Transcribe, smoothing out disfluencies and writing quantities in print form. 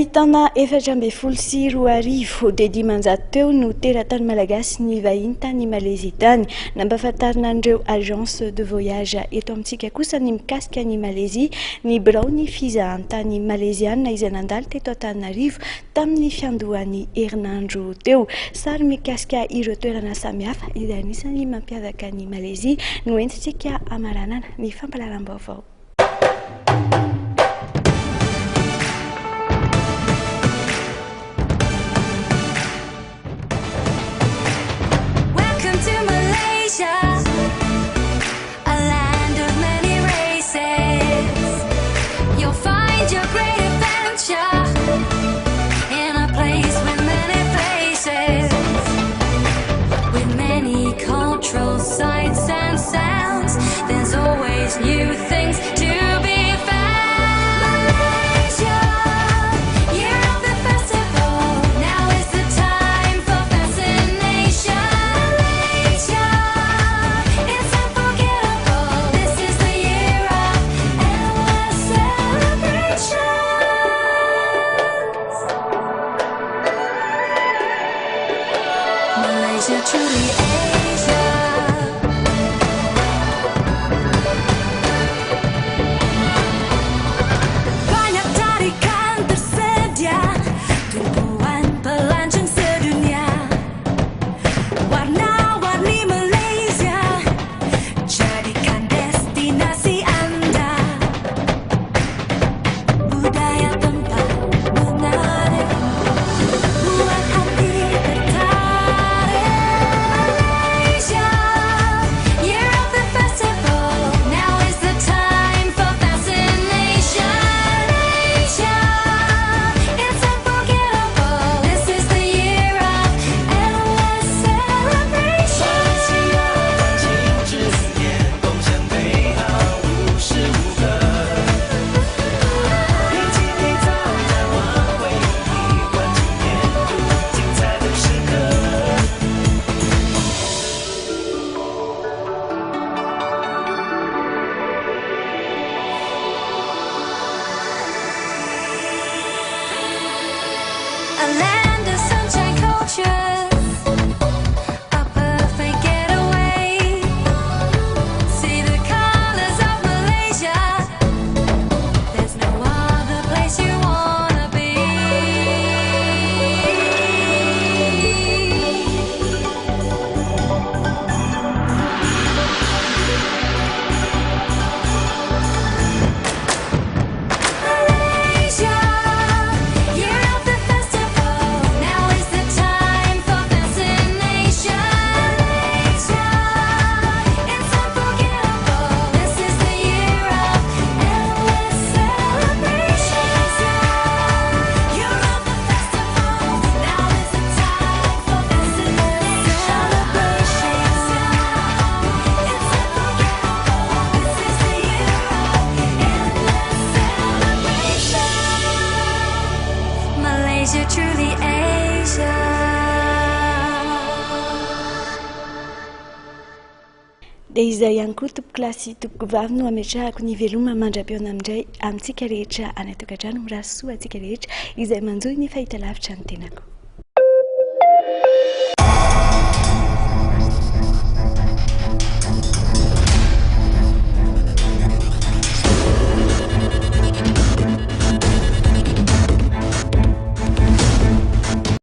Ahitana 4.4 dia dimanjato teo no teratany malagasy ny vahiny tany Malaizy tany. Nampahafantarina an'ireo agence de voyage eto amintsika kosa ny mikasika ny Malaizy ny birao ny fizahantany malaiziana izay nandalo teto Antananarivo tamin'ny fiandohan'ny herinandro teo. Sary mikasika ireo toerana samihafa izay anisany mampiavaka ny Malaizy no entintsika amaranana ny fampalaram-baovao. New things to be found. Malaysia, year of the festival. Now is the time for fascination. Malaysia, it's unforgettable. This is the year of endless celebrations. Malaysia, truly Asia. A land of sunshine cultures, a perfect getaway. See the colors of Malaysia. There's no other place you wanna be. Malaysia, year of the festival. Now is the time for fascination. Malaysia, it's unforgettable. This is the year of endless celebrations. Year of the festival. Now is the time for fascination. Celebrations. It's unforgettable. This is the year of endless celebrations. Malaysia, truly Asia. Dia izay ihany koa tompoko lasy tompoko vavy no ametrahako ny veloma mandra-piona amin'indray amintsika rehetra any an-tokantrano, mirasoa antsika rehetra izay manjoy ny fahitalavitra ny tenako.